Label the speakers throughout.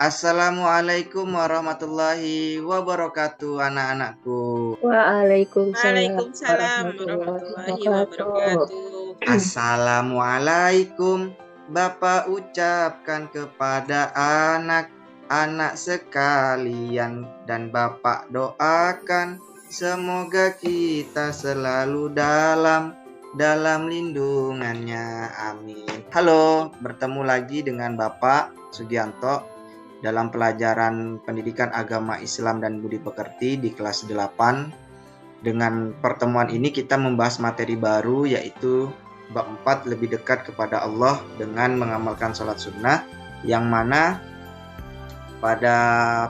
Speaker 1: Assalamualaikum warahmatullahi wabarakatuh, anak-anakku.
Speaker 2: Waalaikumsalam
Speaker 3: Waalaikumsalam
Speaker 2: warahmatullahi
Speaker 3: warahmatullahi
Speaker 2: wabarakatuh.
Speaker 3: wabarakatuh.
Speaker 1: Assalamualaikum, Bapak ucapkan kepada anak-anak sekalian, dan Bapak doakan semoga kita selalu dalam lindungannya. Amin. Halo, bertemu lagi dengan Bapak Sugianto dalam pelajaran Pendidikan Agama Islam dan Budi Pekerti di kelas 8. Dengan pertemuan ini kita membahas materi baru, yaitu bab 4, lebih dekat kepada Allah dengan mengamalkan sholat sunnah, yang mana pada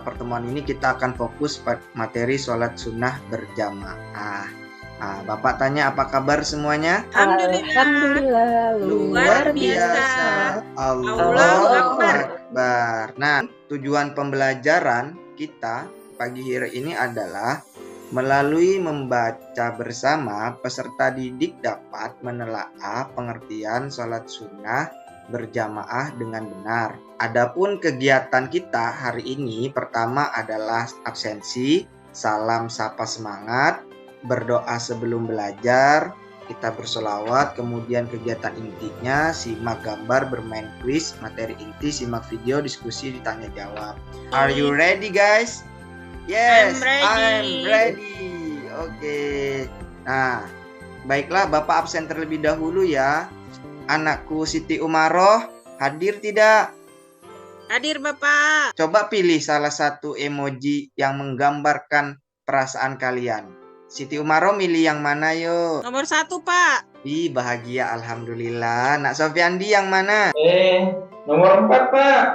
Speaker 1: pertemuan ini kita akan fokus pada materi sholat sunnah berjamaah. Bapak tanya, apa kabar semuanya?
Speaker 3: Alhamdulillah.
Speaker 2: Luar
Speaker 1: biasa. Allahu
Speaker 3: Allahu
Speaker 1: Akbar. Nah, tujuan pembelajaran kita pagi hari ini adalah melalui membaca bersama, peserta didik dapat menelaah pengertian sholat sunnah berjamaah dengan benar. Adapun kegiatan kita hari ini, pertama adalah absensi, salam sapa semangat, berdoa sebelum belajar, kita bersolawat, kemudian kegiatan intinya simak gambar, bermain kuis, materi inti, simak video, diskusi, ditanya jawab. Are you ready, guys? Yes, I'm ready. Oke. Nah, baiklah, Bapak absen terlebih dahulu ya. Anakku Siti Umaroh, hadir tidak?
Speaker 3: Hadir Bapak.
Speaker 1: Coba pilih salah satu emoji yang menggambarkan perasaan kalian. Siti Umaroh milih yang mana yuk?
Speaker 3: Nomor 1 Pak.
Speaker 1: Ih, bahagia, alhamdulillah. Nak Sofiandi yang mana?
Speaker 4: Nomor 4 Pak.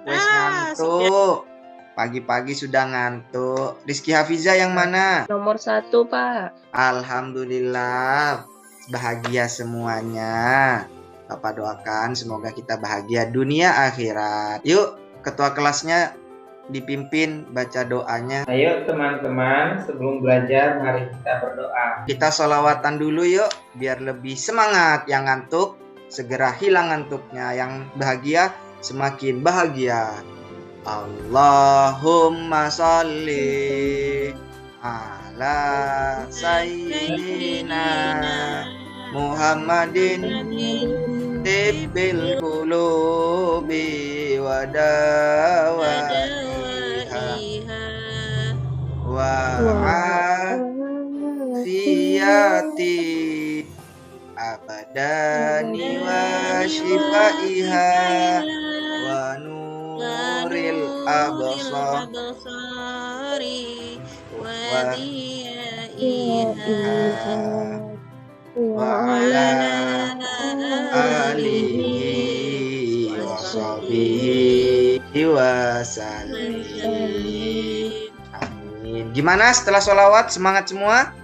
Speaker 1: Wes ngantuk. Pagi-pagi sudah ngantuk. Rizky Hafiza yang mana?
Speaker 2: Nomor 1 Pak.
Speaker 1: Alhamdulillah, bahagia semuanya. Bapak doakan semoga kita bahagia dunia akhirat. Yuk, ketua kelasnya dipimpin baca doanya.
Speaker 4: Ayo teman-teman, sebelum belajar mari kita berdoa.
Speaker 1: Kita sholawatan dulu yuk, biar lebih semangat. Yang ngantuk segera hilang ngantuknya, yang bahagia semakin bahagia. Allahumma sholli ala sayyidina Muhammadin tibbil qulubi wa dawaiha wa afiyati abadani wa shifaiha wa nuril absari wa diyaiha wa ala alihi wa sahbihi wa sallim. Amin. Gimana setelah sholawat, semangat semua?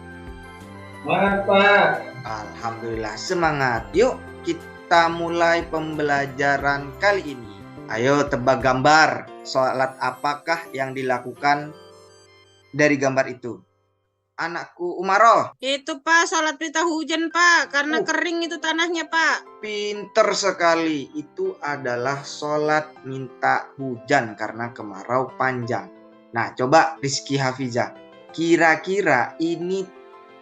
Speaker 4: Semangat Pak.
Speaker 1: Alhamdulillah semangat. Yuk kita mulai pembelajaran kali ini. Ayo tebak gambar, sholat apakah yang dilakukan dari gambar itu? Anakku Umaroh.
Speaker 3: Itu Pak, sholat berita hujan Pak, karena kering itu tanahnya Pak.
Speaker 1: Pinter sekali, itu adalah sholat minta hujan karena kemarau panjang. Nah, coba Rizky Hafiza, kira-kira ini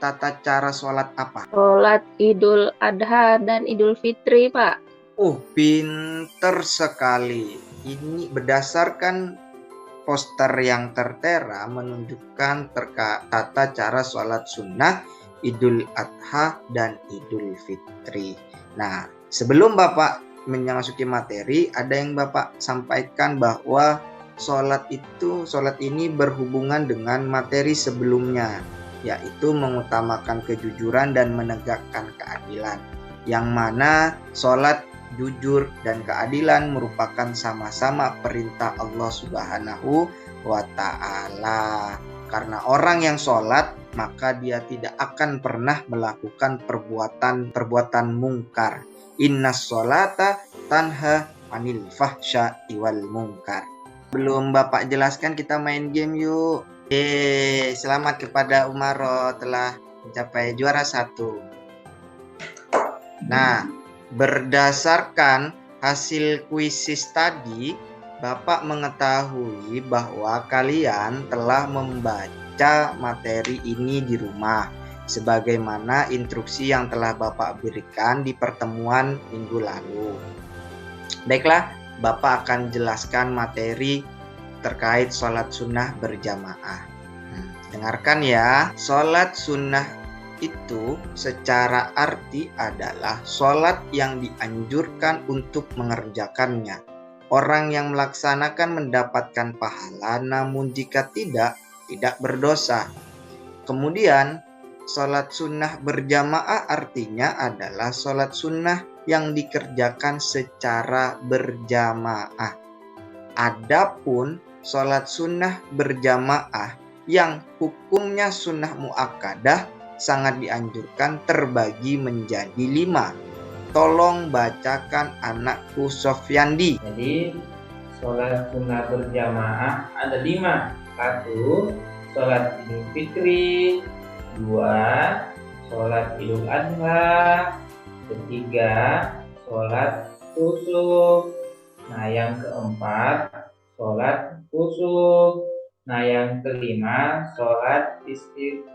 Speaker 1: tata cara sholat apa?
Speaker 2: Sholat Idul Adha dan Idul Fitri Pak.
Speaker 1: Pinter sekali. Ini berdasarkan poster yang tertera menunjukkan tata cara sholat sunnah Idul Adha dan Idul Fitri. Nah, sebelum Bapak memasuki materi, ada yang Bapak sampaikan bahwa sholat ini berhubungan dengan materi sebelumnya, yaitu mengutamakan kejujuran dan menegakkan keadilan. Yang mana sholat jujur dan keadilan merupakan sama-sama perintah Allah Subhanahu wa Ta'ala. Karena orang yang sholat, maka dia tidak akan pernah melakukan perbuatan mungkar. Innas sholata tanha anil fahsya'i wal munkar. Belum Bapak jelaskan, kita main game yuk. Selamat kepada Umaroh telah mencapai juara 1. Nah, berdasarkan hasil kuisis tadi, Bapak mengetahui bahwa kalian telah membaca materi ini di rumah, sebagaimana instruksi yang telah Bapak berikan di pertemuan minggu lalu. Baiklah, Bapak akan jelaskan materi terkait sholat sunnah berjamaah. Dengarkan ya, sholat sunnah itu secara arti adalah sholat yang dianjurkan untuk mengerjakannya. Orang yang melaksanakan mendapatkan pahala, namun jika tidak berdosa. Kemudian, sholat sunnah berjamaah artinya adalah sholat sunnah yang dikerjakan secara berjamaah. Adapun sholat sunnah berjamaah yang hukumnya sunnah muakkadah sangat dianjurkan terbagi menjadi 5. Tolong bacakan anakku Sofyandi.
Speaker 4: Jadi sholat sunnah berjamaah ada 5. 1. Sholat Idul Fitri. 2. Sholat Idul Adha. 3. Sholat kusuf. Nah, yang keempat sholat kusuf. Nah, yang kelima sholat istisqa.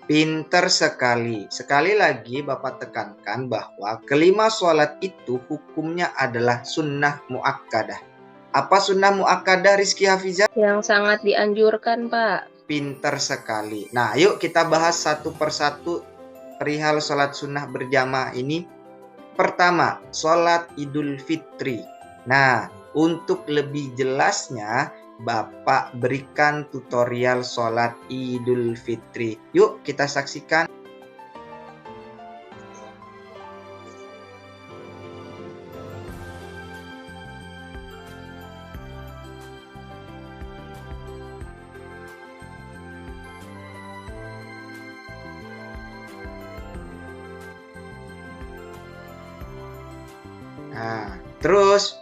Speaker 1: Pinter sekali. Sekali lagi Bapak tekankan bahwa kelima sholat itu hukumnya adalah sunnah muakkadah. Apa sunnah muakkadah, Rizky Hafizah?
Speaker 2: Yang sangat dianjurkan, Pak.
Speaker 1: Pinter sekali. Nah, yuk kita bahas satu persatu perihal sholat sunnah berjamaah ini. Pertama, sholat Idul Fitri. Nah, untuk lebih jelasnya, Bapak berikan tutorial sholat Idul Fitri. Yuk kita saksikan. Nah, terus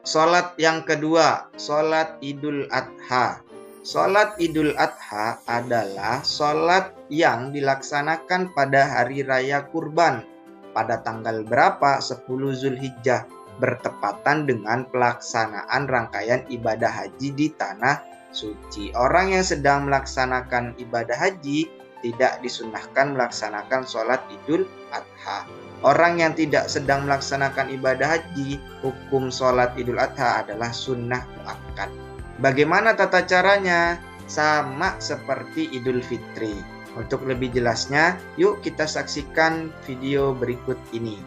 Speaker 1: sholat yang kedua, sholat Idul Adha. Sholat Idul Adha adalah sholat yang dilaksanakan pada hari raya kurban. Pada tanggal berapa? 10 Zulhijjah, bertepatan dengan pelaksanaan rangkaian ibadah haji di Tanah Suci. Orang yang sedang melaksanakan ibadah haji tidak disunnahkan melaksanakan sholat Idul Adha. Orang yang tidak sedang melaksanakan ibadah haji, hukum sholat Idul Adha adalah sunnah muakkad. Bagaimana tata caranya? Sama seperti Idul Fitri. Untuk lebih jelasnya, yuk kita saksikan video berikut ini.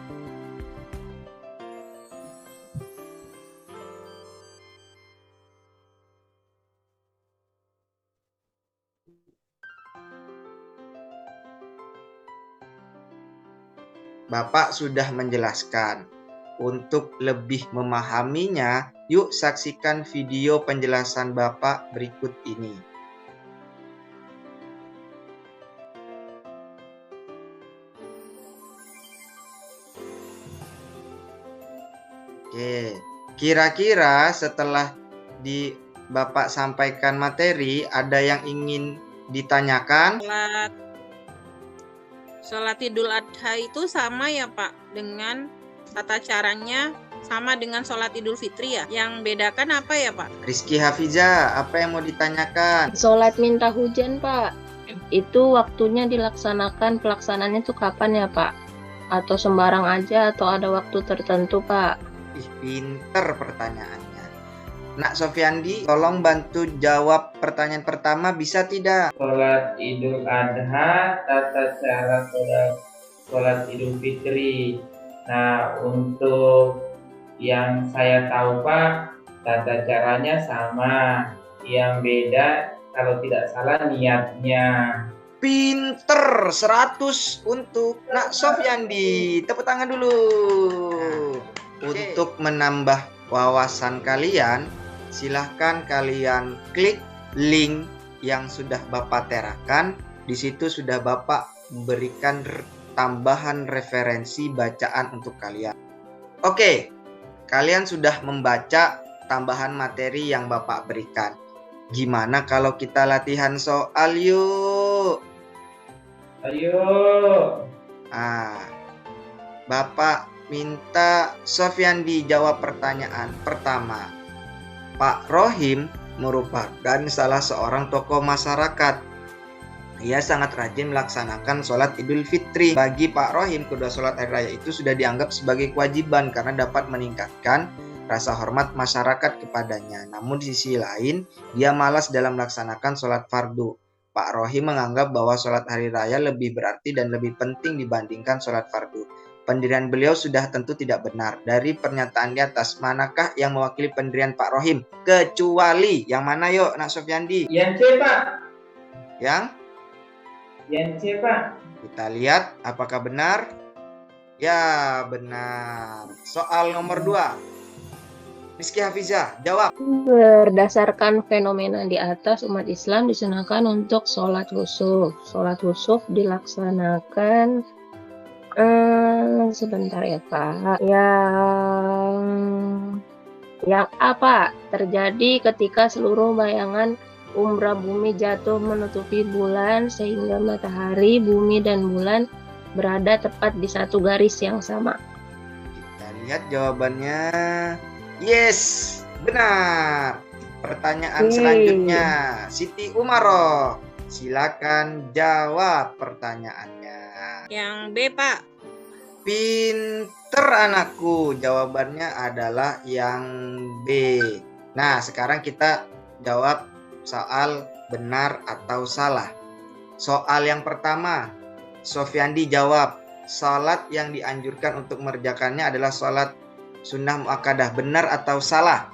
Speaker 1: Bapak sudah menjelaskan. Untuk lebih memahaminya, yuk saksikan video penjelasan Bapak berikut ini. Oke, kira-kira setelah Bapak sampaikan materi, ada yang ingin ditanyakan?
Speaker 3: Sholat Idul Adha itu sama ya Pak dengan tata caranya sama dengan sholat Idul Fitri ya? Yang bedakan apa ya Pak?
Speaker 1: Rizky Hafizah, apa yang mau ditanyakan?
Speaker 2: Sholat minta hujan, Pak. Itu waktunya dilaksanakan, pelaksanaannya itu kapan ya Pak? Atau sembarang aja atau ada waktu tertentu Pak?
Speaker 1: Ih, pinter pertanyaannya. Nak Sofyandi, tolong bantu jawab pertanyaan pertama, bisa tidak?
Speaker 4: Sholat Idul Adha, tata cara sholat Idul Fitri. Nah, untuk yang saya tahu Pak, tata caranya sama. Yang beda kalau tidak salah niatnya.
Speaker 1: Pinter, 100 untuk Nak Sofyandi. Tepuk tangan dulu. Untuk menambah wawasan kalian, silahkan kalian klik link yang sudah Bapak terakan. Di situ sudah Bapak berikan tambahan referensi bacaan untuk kalian. Oke, kalian sudah membaca tambahan materi yang Bapak berikan. Gimana kalau kita latihan soal yuk?
Speaker 4: Ayo.
Speaker 1: Bapak minta Sofyandi jawab pertanyaan pertama. Pak Rohim merupakan salah seorang tokoh masyarakat. Ia sangat rajin melaksanakan sholat Idul Fitri. Bagi Pak Rohim, kedua sholat hari raya itu sudah dianggap sebagai kewajiban karena dapat meningkatkan rasa hormat masyarakat kepadanya. Namun di sisi lain, dia malas dalam melaksanakan sholat fardu. Pak Rohim menganggap bahwa sholat hari raya lebih berarti dan lebih penting dibandingkan sholat fardu. Pendirian beliau sudah tentu tidak benar. Dari pernyataan di atas, manakah yang mewakili pendirian Pak Rohim? Kecuali, yang mana yuk, Nak Sofyandi?
Speaker 4: Yang C, Pak. Yang C, Pak.
Speaker 1: Kita lihat apakah benar. Ya, benar. Soal nomor 2. Rizky Hafizah, jawab.
Speaker 2: Berdasarkan fenomena di atas, umat Islam disunahkan untuk sholat khusuf. Sholat khusuf dilaksanakan sebentar ya Pak. Yang apa terjadi ketika seluruh bayangan umbra bumi jatuh menutupi bulan sehingga matahari, bumi, dan bulan berada tepat di satu garis yang sama.
Speaker 1: Kita lihat jawabannya. Yes, benar. Pertanyaan selanjutnya, Siti Umaroh, silakan jawab pertanyaannya.
Speaker 3: Yang B, Pak.
Speaker 1: Pinter anakku, jawabannya adalah yang B. Nah, sekarang kita jawab soal benar atau salah. Soal yang pertama, Sofyandi jawab, salat yang dianjurkan untuk mengerjakannya adalah salat sunnah muakkadah. Benar atau salah?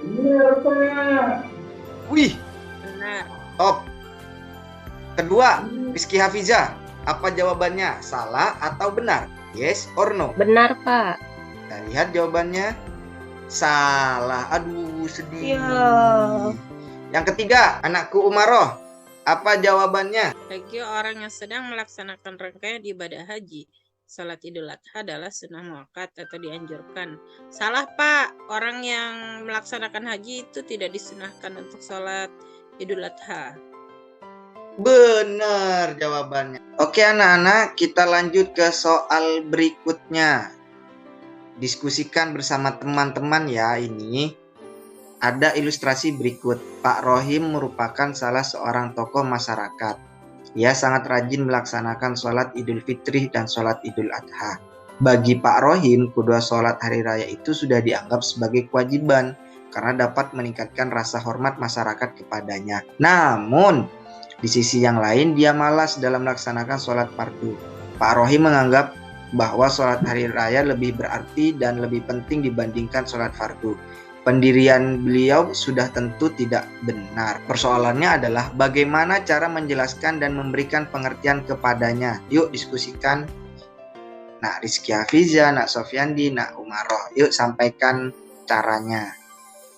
Speaker 4: Benar, Pak.
Speaker 1: Wih,
Speaker 3: Benar.
Speaker 1: top. Kedua, Rizky Hafizah, apa jawabannya? Salah atau benar? Yes or no?
Speaker 2: Benar, Pak.
Speaker 1: Kita lihat jawabannya. Salah. Aduh, sedih.
Speaker 2: Ya.
Speaker 1: Yang ketiga, anakku Umaroh, apa jawabannya?
Speaker 3: Bagi orang yang sedang melaksanakan rangkaian ibadah haji, salat Idul Adha adalah sunnah muakkad atau dianjurkan. Salah, Pak. Orang yang melaksanakan haji itu tidak disunahkan untuk salat Idul Adha.
Speaker 1: Benar jawabannya. Oke anak-anak, kita lanjut ke soal berikutnya. Diskusikan bersama teman-teman ya ini. Ada ilustrasi berikut. Pak Rohim merupakan salah seorang tokoh masyarakat. Ia sangat rajin melaksanakan sholat Idul Fitri dan sholat Idul Adha. Bagi Pak Rohim, kedua sholat hari raya itu sudah dianggap sebagai kewajiban karena dapat meningkatkan rasa hormat masyarakat kepadanya. Namun, di sisi yang lain, dia malas dalam melaksanakan sholat fardu. Pak Rohim menganggap bahwa sholat hari raya lebih berarti dan lebih penting dibandingkan sholat fardu. Pendirian beliau sudah tentu tidak benar. Persoalannya adalah bagaimana cara menjelaskan dan memberikan pengertian kepadanya. Yuk diskusikan. Nak Rizky Hafizah, Nak Sofyandi, Nak Umaroh. Yuk sampaikan caranya.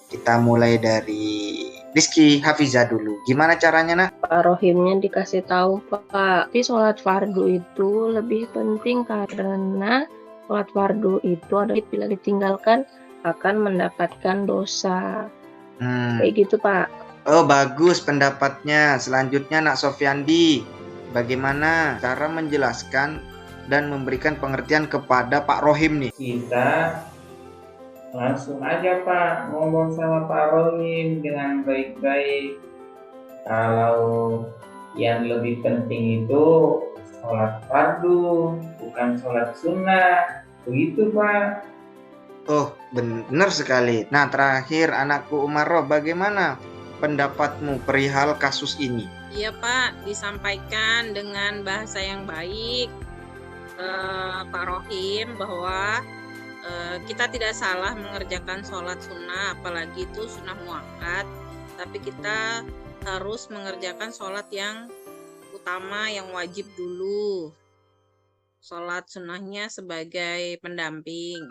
Speaker 1: Kita mulai dari Rizky Hafizah dulu. Gimana caranya, Nak?
Speaker 2: Pak Rohimnya dikasih tahu, Pak. Tapi sholat fardu itu lebih penting karena sholat fardu itu ada bila ditinggalkan akan mendapatkan dosa. Kayak gitu, Pak.
Speaker 1: Oh, bagus pendapatnya. Selanjutnya, Nak Sofyandi. Bagaimana cara menjelaskan dan memberikan pengertian kepada Pak Rohim nih?
Speaker 4: Kita langsung aja Pak ngomong sama Pak Rohim dengan baik-baik. Kalau yang lebih penting itu sholat fardu, bukan sholat sunnah. Begitu Pak.
Speaker 1: Oh, benar sekali. Nah, terakhir anakku Umaroh, bagaimana pendapatmu perihal kasus ini?
Speaker 3: Iya, Pak, disampaikan dengan bahasa yang baik Pak Rohim bahwa kita tidak salah mengerjakan sholat sunnah, apalagi itu sunnah muakkad, tapi kita harus mengerjakan sholat yang utama, yang wajib dulu. Sholat sunnahnya sebagai pendamping.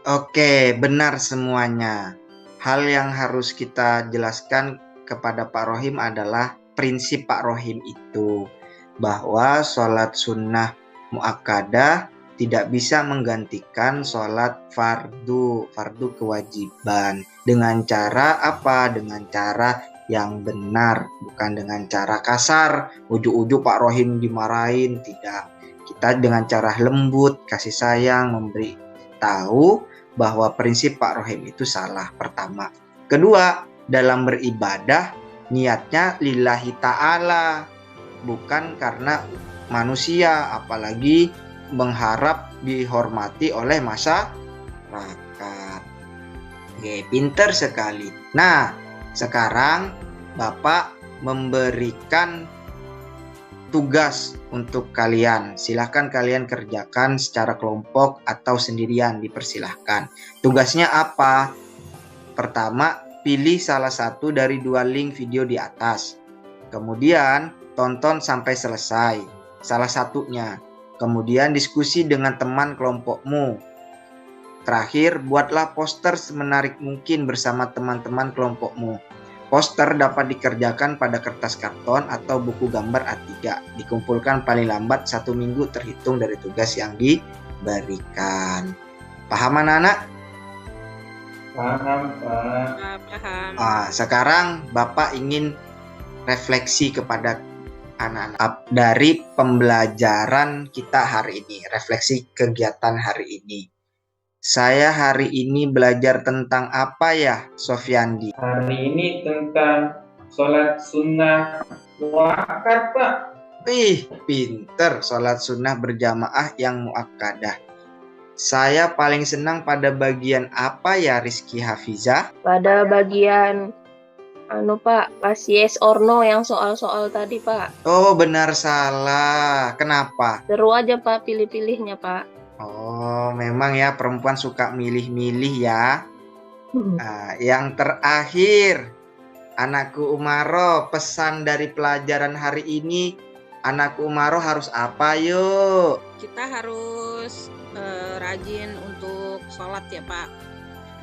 Speaker 1: Oke, benar semuanya. Hal yang harus kita jelaskan kepada Pak Rohim adalah prinsip Pak Rohim itu, bahwa sholat sunnah muakkadah tidak bisa menggantikan sholat fardu kewajiban. Dengan cara apa? Dengan cara yang benar, bukan dengan cara kasar. Ujuk-ujuk Pak Rohim dimarahin, tidak. Kita dengan cara lembut, kasih sayang, memberi tahu bahwa prinsip Pak Rohim itu salah, pertama. Kedua, dalam beribadah niatnya lillahi ta'ala, bukan karena manusia, apalagi mengharap dihormati oleh masyarakat. Oke, pinter sekali. Nah, sekarang Bapak memberikan tugas untuk kalian. Silahkan kalian kerjakan secara kelompok atau sendirian, dipersilahkan. Tugasnya apa? Pertama, pilih salah satu dari 2 link video di atas. Kemudian, tonton sampai selesai salah satunya. Kemudian diskusi dengan teman kelompokmu. Terakhir, buatlah poster semenarik mungkin bersama teman-teman kelompokmu. Poster dapat dikerjakan pada kertas karton atau buku gambar A3. Dikumpulkan paling lambat 1 minggu terhitung dari tugas yang diberikan. Paham anak-anak?
Speaker 4: Paham, Pak.
Speaker 3: Paham.
Speaker 1: Sekarang Bapak ingin refleksi kepada anak-anak dari pembelajaran kita hari ini. Refleksi kegiatan hari ini. Saya hari ini belajar tentang apa ya, Sofyandi?
Speaker 4: Hari ini tentang sholat sunnah muakkad, Pak.
Speaker 1: Pinter, sholat sunnah berjamaah yang muakkadah. Saya paling senang pada bagian apa ya, Rizky Hafizah?
Speaker 2: Pada bagian Pak, pas yes or no yang soal-soal tadi, Pak.
Speaker 1: Oh, benar salah. Kenapa?
Speaker 2: Seru aja, Pak, pilih-pilihnya, Pak.
Speaker 1: Oh, memang ya perempuan suka milih-milih ya. Yang terakhir, anakku Umaro, pesan dari pelajaran hari ini, anakku Umaro harus apa yuk?
Speaker 3: Kita harus rajin untuk sholat ya Pak.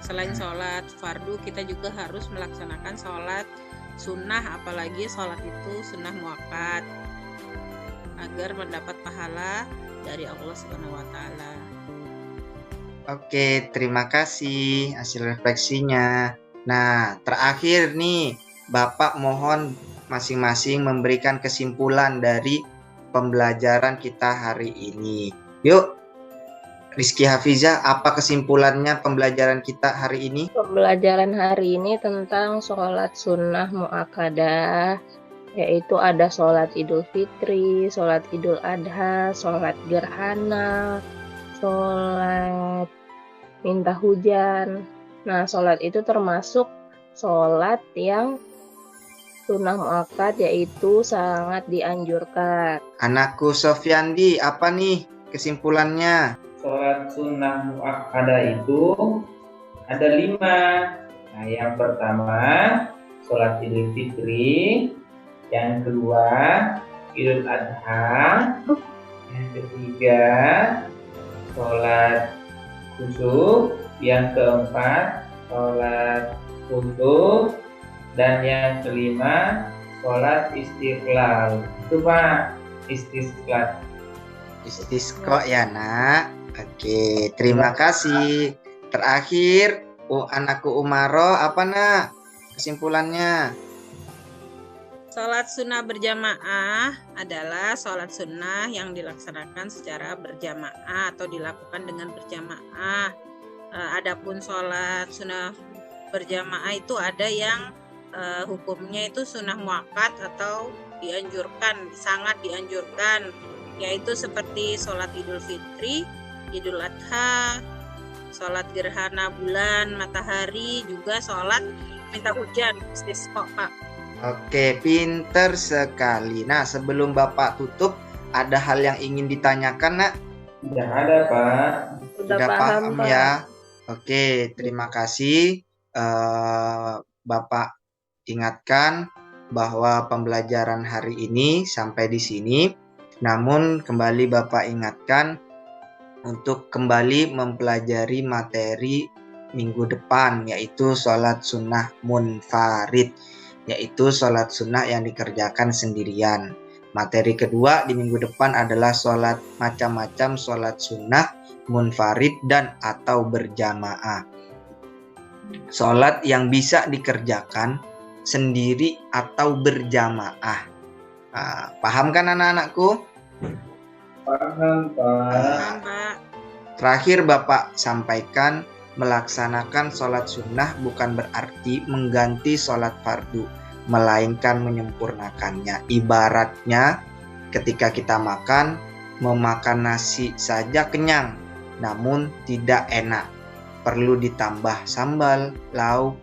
Speaker 3: Selain sholat fardu, kita juga harus melaksanakan sholat sunnah, apalagi sholat itu sunnah muakkad, agar mendapat pahala dari Allah Subhanahu wa Ta'ala.
Speaker 1: Oke, terima kasih hasil refleksinya. Nah, terakhir nih, Bapak mohon masing-masing memberikan kesimpulan dari pembelajaran kita hari ini. Yuk, Rizky Hafizah, apa kesimpulannya pembelajaran kita hari ini?
Speaker 2: Pembelajaran hari ini tentang sholat sunnah muakkadah, yaitu ada sholat Idul Fitri, sholat Idul Adha, sholat gerhana, sholat minta hujan. Nah, sholat itu termasuk sholat yang sunnah muakkad, yaitu sangat dianjurkan.
Speaker 1: Anakku Sofyandi, apa nih kesimpulannya?
Speaker 4: Sholat sunnah muakkadah itu ada 5. Nah, yang pertama sholat Idul Fitri, yang kedua Idul Adha, yang ketiga sholat khusuf, yang keempat sholat khusuf, dan yang kelima sholat istiqlal. Itu Pak,
Speaker 1: Istisqa ya nak. Oke, terima kasih. Terakhir, anakku Umaro, apa nak kesimpulannya?
Speaker 3: Sholat sunnah berjamaah adalah sholat sunnah yang dilaksanakan secara berjamaah atau dilakukan dengan berjamaah. Adapun sholat sunnah berjamaah itu ada yang hukumnya itu sunnah muakkad atau dianjurkan, sangat dianjurkan, yaitu seperti sholat Idul Fitri, Idul Adha, sholat gerhana bulan, matahari, juga sholat minta hujan, istisqa Pak.
Speaker 1: Oke, pinter sekali. Nah, sebelum Bapak tutup, ada hal yang ingin ditanyakan, nak?
Speaker 4: Sudah ada Pak.
Speaker 2: Sudah paham, Pak.
Speaker 1: Ya. Oke, terima kasih. Bapak ingatkan bahwa pembelajaran hari ini sampai di sini. Namun kembali Bapak ingatkan untuk kembali mempelajari materi minggu depan, yaitu sholat sunnah munfarid, yaitu sholat sunnah yang dikerjakan sendirian. Materi kedua di minggu depan adalah sholat macam-macam sholat sunnah munfarid dan atau berjamaah. Sholat yang bisa dikerjakan sendiri atau berjamaah. Paham kan anak-anakku?
Speaker 4: Paham, Pak.
Speaker 3: Paham, Pak.
Speaker 1: Terakhir Bapak sampaikan, melaksanakan sholat sunnah bukan berarti mengganti sholat fardu, melainkan menyempurnakannya. Ibaratnya ketika kita makan, memakan nasi saja kenyang, namun tidak enak. Perlu ditambah sambal, lauk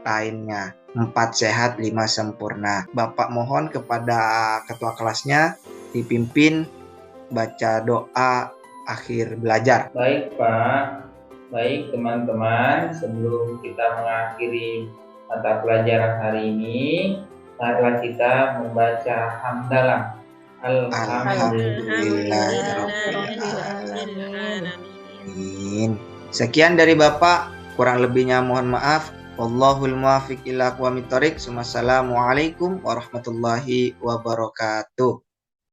Speaker 1: lainnya. 4 sehat, 5 sempurna. Bapak mohon kepada ketua kelasnya dipimpin baca doa akhir belajar.
Speaker 4: Baik, Pak. Baik, teman-teman. Sebelum kita mengakhiri mata pelajaran hari ini, marilah kita membaca hamdalah.
Speaker 1: Alhamdulillahirrahmanirrahim. Sekian dari Bapak, kurang lebihnya mohon maaf. Wallahul muwaffiq ila aqwamit thoriq. Wassalamualaikum warahmatullahi wabarakatuh.